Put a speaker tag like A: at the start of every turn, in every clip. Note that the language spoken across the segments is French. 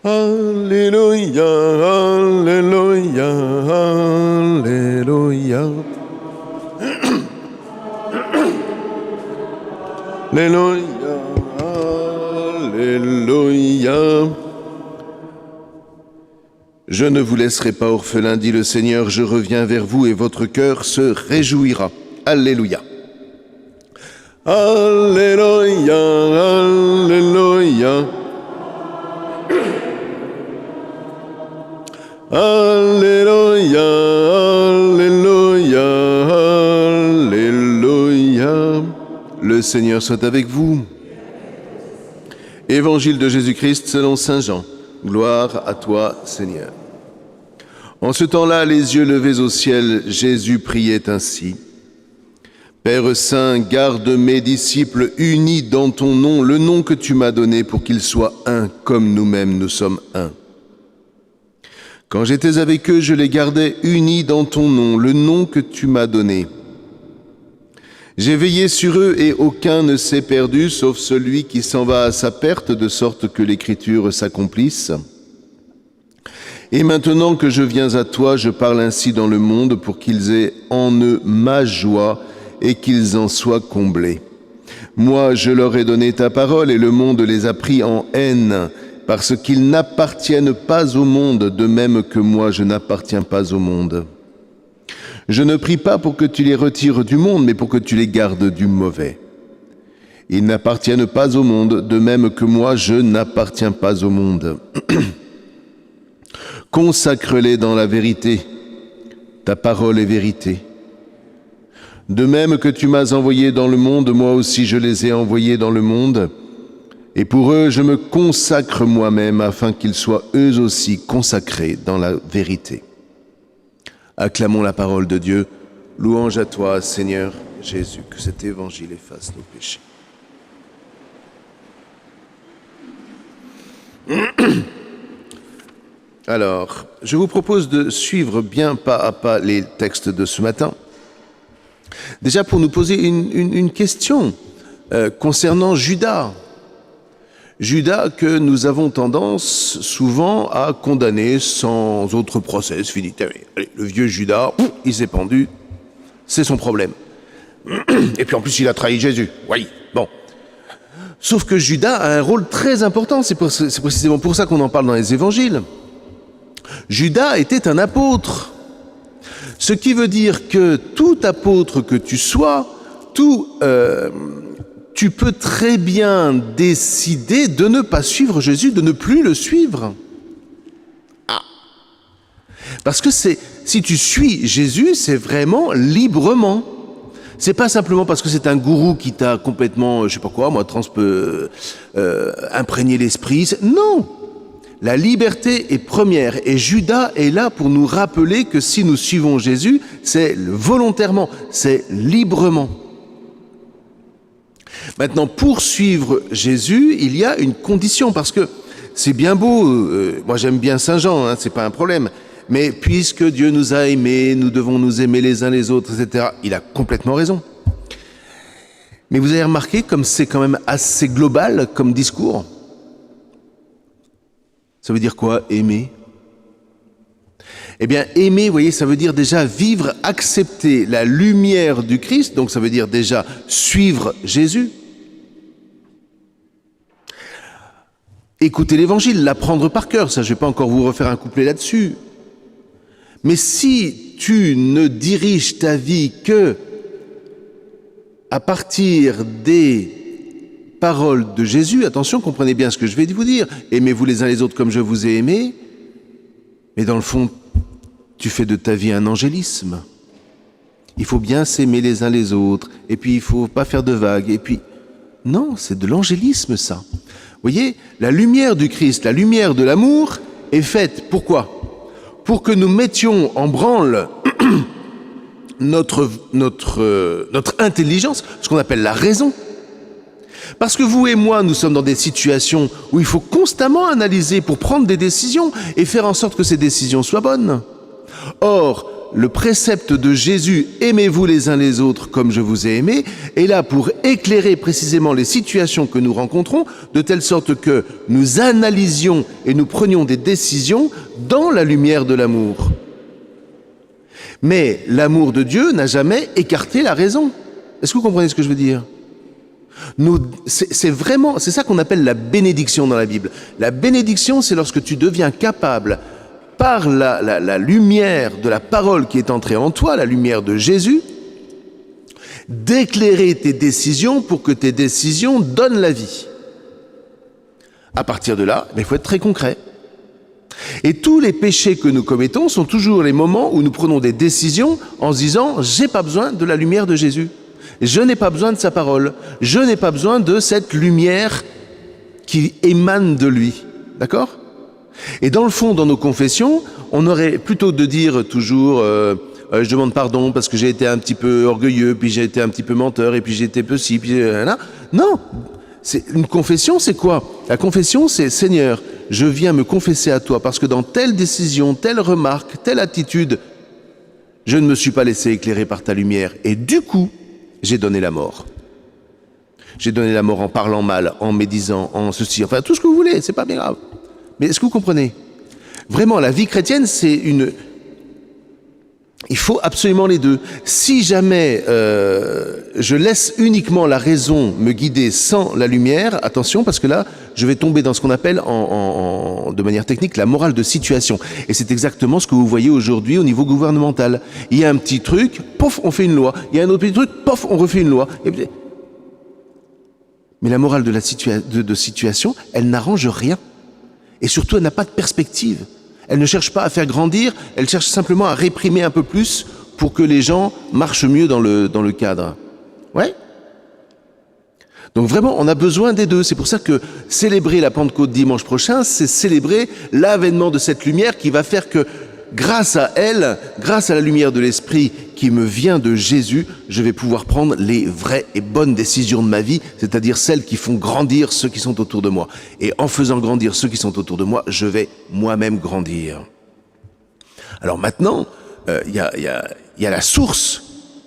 A: Alléluia, Alléluia, Alléluia. Alléluia, Alléluia. Je ne vous laisserai pas orphelin, dit le Seigneur, je reviens vers vous et votre cœur se réjouira. Alléluia. Alléluia, Alléluia. Alléluia, Alléluia, Alléluia. Le Seigneur soit avec vous. Évangile de Jésus-Christ selon saint Jean. Gloire à toi, Seigneur. En ce temps-là, les yeux levés au ciel, Jésus priait ainsi. Père Saint, garde mes disciples unis dans ton nom, le nom que tu m'as donné pour qu'ils soient un, comme nous-mêmes nous sommes un. Quand j'étais avec eux, je les gardais unis dans ton nom, le nom que tu m'as donné. J'ai veillé sur eux et aucun ne s'est perdu, sauf celui qui s'en va à sa perte, de sorte que l'Écriture s'accomplisse. Et maintenant que je viens à toi, je parle ainsi dans le monde pour qu'ils aient en eux ma joie et qu'ils en soient comblés. Moi, je leur ai donné ta parole et le monde les a pris en haine, parce qu'ils n'appartiennent pas au monde, de même que moi je n'appartiens pas au monde. Je ne prie pas pour que tu les retires du monde, mais pour que tu les gardes du mauvais. Ils n'appartiennent pas au monde, de même que moi je n'appartiens pas au monde. Consacre-les dans la vérité, ta parole est vérité. De même que tu m'as envoyé dans le monde, moi aussi je les ai envoyés dans le monde, et pour eux je me consacre moi-même, afin qu'ils soient eux aussi consacrés dans la vérité. Acclamons la parole de Dieu. Louange à toi, Seigneur Jésus, que cet évangile efface nos péchés. Alors, je vous propose de suivre bien pas à pas les textes de ce matin. Déjà pour nous poser une question concernant Judas. Judas que nous avons tendance souvent à condamner sans autre procès. Fini. Allez, le vieux Judas, il s'est pendu, c'est son problème. Et puis en plus, il a trahi Jésus. Oui, bon. Sauf que Judas a un rôle très important, c'est précisément pour ça qu'on en parle dans les évangiles. Judas était un apôtre. Ce qui veut dire que tout apôtre que tu sois, tu peux très bien décider de ne pas suivre Jésus, de ne plus le suivre. Ah. Parce que si tu suis Jésus, c'est vraiment librement. C'est pas simplement parce que c'est un gourou qui t'a complètement, je sais pas quoi, moi, imprégné l'esprit. Non. La liberté est première et Judas est là pour nous rappeler que si nous suivons Jésus, c'est volontairement, c'est librement. Maintenant, pour suivre Jésus, il y a une condition, parce que c'est bien beau, moi j'aime bien Saint Jean, c'est pas un problème, mais puisque Dieu nous a aimés, nous devons nous aimer les uns les autres, etc. Il a complètement raison. Mais vous avez remarqué comme c'est quand même assez global comme discours. Ça veut dire quoi, aimer ? Eh bien, aimer, vous voyez, ça veut dire déjà vivre, accepter la lumière du Christ, donc ça veut dire déjà suivre Jésus. Écouter l'Évangile, l'apprendre par cœur, ça je ne vais pas encore vous refaire un couplet là-dessus. Mais si tu ne diriges ta vie que à partir des paroles de Jésus, attention, comprenez bien ce que je vais vous dire, aimez-vous les uns les autres comme je vous ai aimé, mais dans le fond, tu fais de ta vie un angélisme. Il faut bien s'aimer les uns les autres, et puis il ne faut pas faire de vagues, et puis... Non, c'est de l'angélisme, ça. Vous voyez, la lumière du Christ, la lumière de l'amour est faite, pourquoi ? Pour que nous mettions en branle notre intelligence, ce qu'on appelle la raison. Parce que vous et moi, nous sommes dans des situations où il faut constamment analyser pour prendre des décisions et faire en sorte que ces décisions soient bonnes. Or, le précepte de Jésus « Aimez-vous les uns les autres comme je vous ai aimé » est là pour éclairer précisément les situations que nous rencontrons, de telle sorte que nous analysions et nous prenions des décisions dans la lumière de l'amour. Mais l'amour de Dieu n'a jamais écarté la raison. Est-ce que vous comprenez ce que je veux dire ? C'est ça qu'on appelle la bénédiction dans la Bible. La bénédiction, c'est lorsque tu deviens capable, par la lumière de la parole qui est entrée en toi, la lumière de Jésus, d'éclairer tes décisions pour que tes décisions donnent la vie. À partir de là, il faut être très concret. Et tous les péchés que nous commettons sont toujours les moments où nous prenons des décisions en se disant « j'ai pas besoin de la lumière de Jésus ». Je n'ai pas besoin de sa parole. Je n'ai pas besoin de cette lumière qui émane de lui. D'accord ? Et dans le fond, dans nos confessions, on aurait plutôt de dire toujours je demande pardon parce que j'ai été un petit peu orgueilleux, puis j'ai été un petit peu menteur, et puis j'ai été peu ci, puis là. Non, une confession, c'est quoi ? La confession, c'est Seigneur, je viens me confesser à toi parce que dans telle décision, telle remarque, telle attitude, je ne me suis pas laissé éclairer par ta lumière. Et du coup, j'ai donné la mort. J'ai donné la mort en parlant mal, en médisant, en ceci, enfin tout ce que vous voulez, c'est pas bien grave. Mais est-ce que vous comprenez ? Vraiment, la vie chrétienne, il faut absolument les deux. Si jamais je laisse uniquement la raison me guider sans la lumière, attention, parce que là, je vais tomber dans ce qu'on appelle, de manière technique, la morale de situation. Et c'est exactement ce que vous voyez aujourd'hui au niveau gouvernemental. Il y a un petit truc, pof, on fait une loi. Il y a un autre petit truc, pof, on refait une loi. Mais la morale de situation, elle n'arrange rien. Et surtout, elle n'a pas de perspective. Elle ne cherche pas à faire grandir, elle cherche simplement à réprimer un peu plus pour que les gens marchent mieux dans le cadre. Ouais ? Donc vraiment, on a besoin des deux. C'est pour ça que célébrer la Pentecôte dimanche prochain, c'est célébrer l'avènement de cette lumière qui va faire que, grâce à elle, grâce à la lumière de l'Esprit qui me vient de Jésus, je vais pouvoir prendre les vraies et bonnes décisions de ma vie, c'est-à-dire celles qui font grandir ceux qui sont autour de moi. Et en faisant grandir ceux qui sont autour de moi, je vais moi-même grandir. Alors maintenant, il y a la source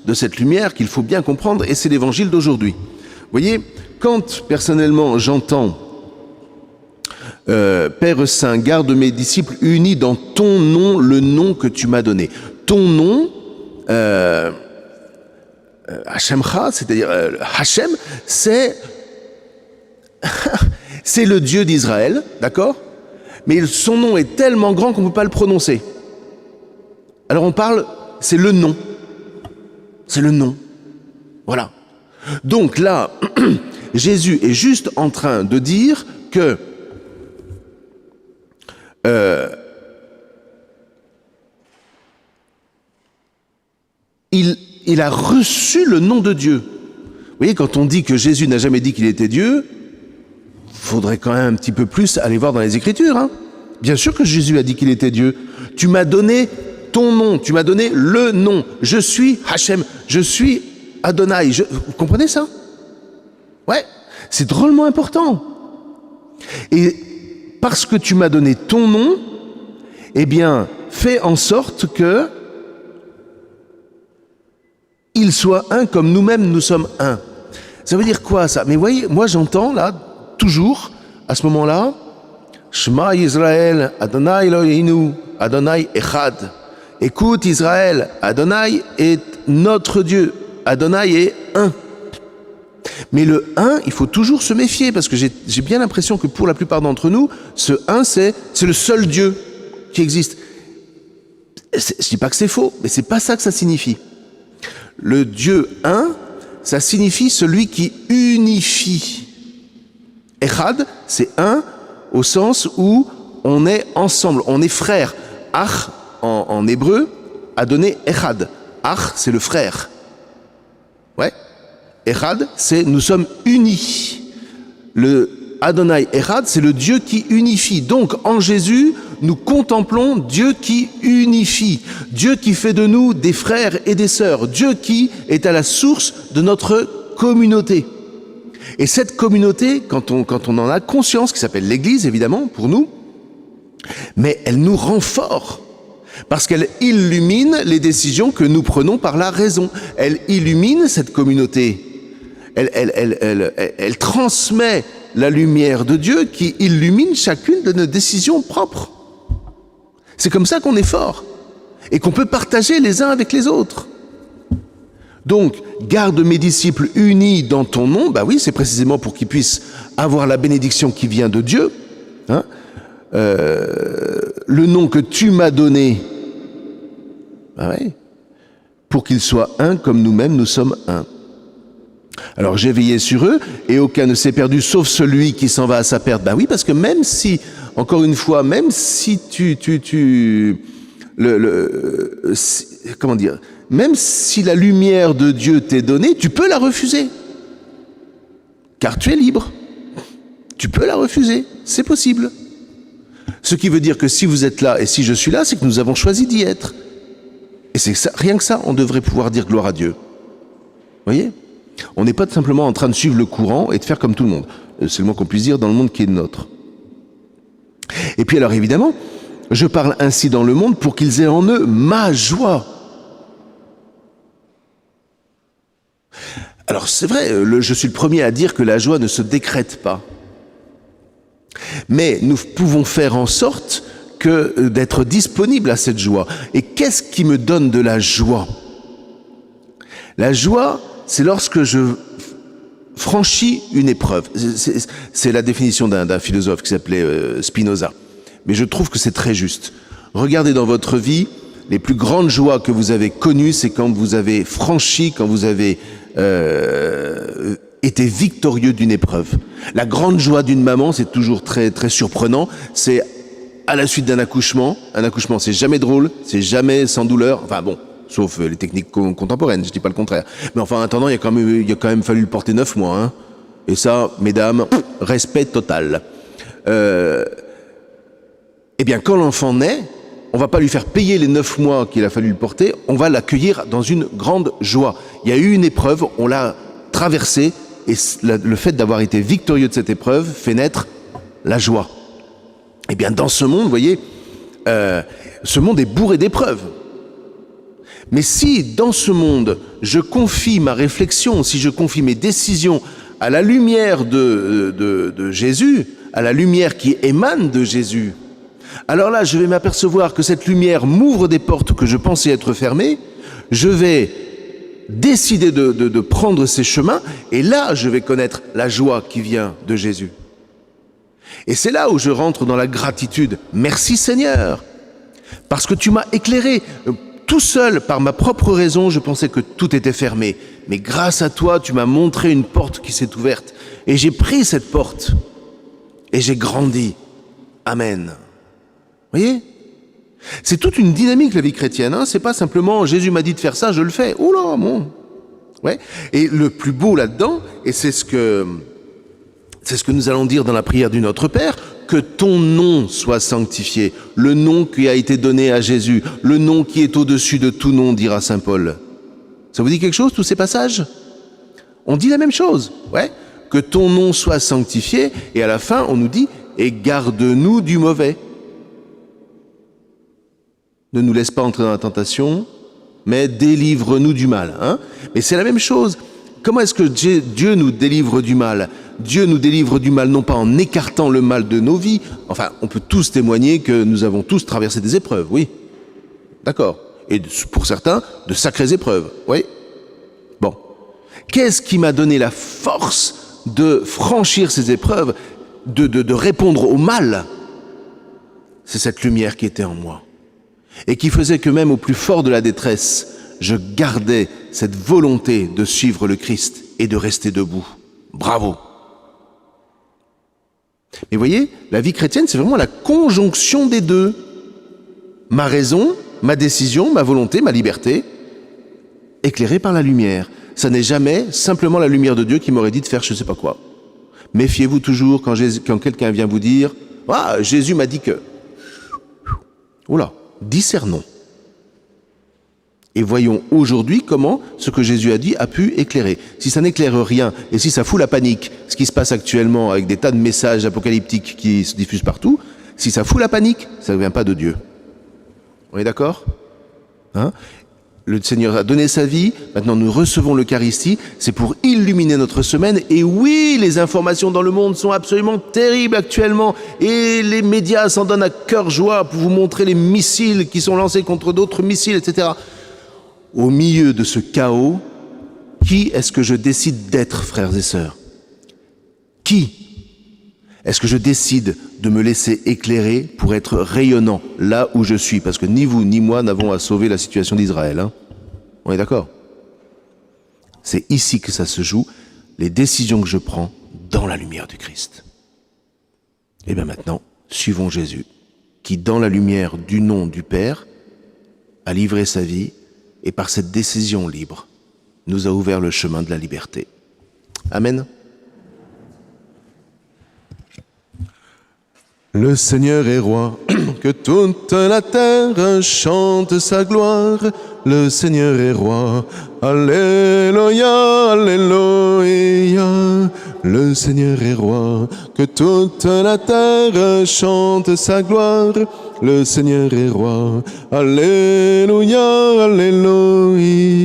A: de cette lumière qu'il faut bien comprendre, et c'est l'évangile d'aujourd'hui. Vous voyez, quand personnellement j'entends Père Saint, garde mes disciples unis dans ton nom, le nom que tu m'as donné. Ton nom, Hashemcha, c'est-à-dire Hachem, c'est le Dieu d'Israël, d'accord ? Mais son nom est tellement grand qu'on ne peut pas le prononcer. Alors on parle, c'est le nom. C'est le nom. Voilà. Donc là, Jésus est juste en train de dire que il a reçu le nom de Dieu. Vous voyez, quand on dit que Jésus n'a jamais dit qu'il était Dieu, faudrait quand même un petit peu plus aller voir dans les Écritures. Hein. Bien sûr que Jésus a dit qu'il était Dieu. Tu m'as donné ton nom, tu m'as donné le nom. Je suis Hachem, je suis Adonai. Vous comprenez ça ? Ouais, c'est drôlement important. Et parce que tu m'as donné ton nom, eh bien, fais en sorte que il soit un comme nous-mêmes nous sommes un. Ça veut dire quoi ça ? Mais vous voyez, moi j'entends là, toujours, à ce moment-là, Shema Yisraël, Adonai Eloheinu, Adonai Echad. Écoute Israël, Adonai est notre Dieu, Adonai est un. Mais le un, il faut toujours se méfier, parce que j'ai bien l'impression que pour la plupart d'entre nous, ce un, c'est le seul Dieu qui existe. Je dis pas que c'est faux, mais c'est pas ça que ça signifie. Le Dieu un, ça signifie celui qui unifie. Echad, c'est un au sens où on est ensemble, on est frères. Ach, en hébreu, a donné Echad. Ach, c'est le frère. Ouais. Echad, c'est nous sommes unis. Le Adonai Echad, c'est le Dieu qui unifie. Donc, en Jésus, nous contemplons Dieu qui unifie. Dieu qui fait de nous des frères et des sœurs. Dieu qui est à la source de notre communauté. Et cette communauté, quand on en a conscience, qui s'appelle l'Église, évidemment, pour nous, mais elle nous rend forts. Parce qu'elle illumine les décisions que nous prenons par la raison. Elle illumine cette communauté. Elle transmet la lumière de Dieu qui illumine chacune de nos décisions propres. C'est comme ça qu'on est fort et qu'on peut partager les uns avec les autres. Donc, garde mes disciples unis dans ton nom, bah oui, c'est précisément pour qu'ils puissent avoir la bénédiction qui vient de Dieu. Hein, le nom que tu m'as donné, bah ouais, pour qu'ils soient un comme nous-mêmes, nous sommes un. Alors j'ai veillé sur eux, et aucun ne s'est perdu, sauf celui qui s'en va à sa perte. Ben oui, parce que même si, encore une fois, même si comment dire, même si la lumière de Dieu t'est donnée, tu peux la refuser. Car tu es libre. Tu peux la refuser, c'est possible. Ce qui veut dire que si vous êtes là et si je suis là, c'est que nous avons choisi d'y être. Et c'est ça, rien que ça, on devrait pouvoir dire gloire à Dieu. Vous voyez ? On n'est pas simplement en train de suivre le courant et de faire comme tout le monde. C'est le moins qu'on puisse dire dans le monde qui est le nôtre. Et puis alors évidemment, je parle ainsi dans le monde pour qu'ils aient en eux ma joie. Alors c'est vrai, je suis le premier à dire que la joie ne se décrète pas. Mais nous pouvons faire en sorte d'être disponibles à cette joie. Et qu'est-ce qui me donne de la joie ? La joie, c'est lorsque je franchis une épreuve. C'est la définition d'un philosophe qui s'appelait Spinoza. Mais je trouve que c'est très juste. Regardez dans votre vie, les plus grandes joies que vous avez connues, c'est quand vous avez franchi, quand vous avez été victorieux d'une épreuve. La grande joie d'une maman, c'est toujours très, très surprenant, c'est à la suite d'un accouchement. Un accouchement, c'est jamais drôle, c'est jamais sans douleur. Enfin bon, sauf les techniques contemporaines, je dis pas le contraire. Mais enfin, en attendant, il a quand même fallu le porter 9 mois. Hein. Et ça, mesdames, respect total. Eh bien, quand l'enfant naît, on va pas lui faire payer les 9 mois qu'il a fallu le porter, on va l'accueillir dans une grande joie. Il y a eu une épreuve, on l'a traversée, et le fait d'avoir été victorieux de cette épreuve fait naître la joie. Eh bien, dans ce monde, vous voyez, ce monde est bourré d'épreuves. Mais si, dans ce monde, je confie ma réflexion, si je confie mes décisions à la lumière de Jésus, à la lumière qui émane de Jésus, alors là, je vais m'apercevoir que cette lumière m'ouvre des portes que je pensais être fermées, je vais décider de prendre ces chemins, et là, je vais connaître la joie qui vient de Jésus. Et c'est là où je rentre dans la gratitude. Merci Seigneur, parce que tu m'as éclairé. Tout seul, par ma propre raison, je pensais que tout était fermé. Mais grâce à toi, tu m'as montré une porte qui s'est ouverte. Et j'ai pris cette porte. Et j'ai grandi. Amen. Vous voyez ? C'est toute une dynamique, la vie chrétienne. Hein. C'est pas simplement « Jésus m'a dit de faire ça, je le fais ». Oh là, bon. Ouais. Et le plus beau là-dedans, et c'est ce que nous allons dire dans la prière du Notre Père, que ton nom soit sanctifié, le nom qui a été donné à Jésus, le nom qui est au-dessus de tout nom, dira saint Paul. Ça vous dit quelque chose, tous ces passages ? On dit la même chose, ouais. Que ton nom soit sanctifié, et à la fin, on nous dit « et garde-nous du mauvais ». Ne nous laisse pas entrer dans la tentation, mais délivre-nous du mal. Hein ? Mais c'est la même chose. Comment est-ce que Dieu nous délivre du mal ? Dieu nous délivre du mal non pas en écartant le mal de nos vies. Enfin, on peut tous témoigner que nous avons tous traversé des épreuves, oui. D'accord. Et pour certains, de sacrées épreuves, oui. Bon. Qu'est-ce qui m'a donné la force de franchir ces épreuves, de répondre au mal ? C'est cette lumière qui était en moi. Et qui faisait que même au plus fort de la détresse, je gardais cette volonté de suivre le Christ et de rester debout. Bravo! Mais vous voyez, la vie chrétienne, c'est vraiment la conjonction des deux. Ma raison, ma décision, ma volonté, ma liberté, éclairée par la lumière. Ça n'est jamais simplement la lumière de Dieu qui m'aurait dit de faire je ne sais pas quoi. Méfiez-vous toujours quand quelqu'un vient vous dire « Ah, Jésus m'a dit que... » Oula, discernons. Et voyons aujourd'hui comment ce que Jésus a dit a pu éclairer. Si ça n'éclaire rien, et si ça fout la panique, ce qui se passe actuellement avec des tas de messages apocalyptiques qui se diffusent partout, si ça fout la panique, ça ne vient pas de Dieu. On est d'accord? Hein? Le Seigneur a donné sa vie, maintenant nous recevons l'Eucharistie, c'est pour illuminer notre semaine. Et oui, les informations dans le monde sont absolument terribles actuellement, et les médias s'en donnent à cœur joie pour vous montrer les missiles qui sont lancés contre d'autres missiles, etc. Au milieu de ce chaos, qui est-ce que je décide d'être, frères et sœurs? Qui est-ce que je décide de me laisser éclairer pour être rayonnant là où je suis? Parce que ni vous ni moi n'avons à sauver la situation d'Israël. Hein? On est d'accord? C'est ici que ça se joue, les décisions que je prends dans la lumière du Christ. Et bien maintenant, suivons Jésus, qui dans la lumière du nom du Père a livré sa vie et par cette décision libre nous a ouvert le chemin de la liberté. Amen. Le Seigneur est roi, que toute la terre chante sa gloire. Le Seigneur est roi, alléluia, alléluia. Le Seigneur est roi, que toute la terre chante sa gloire. Le Seigneur est roi, alléluia, alléluia.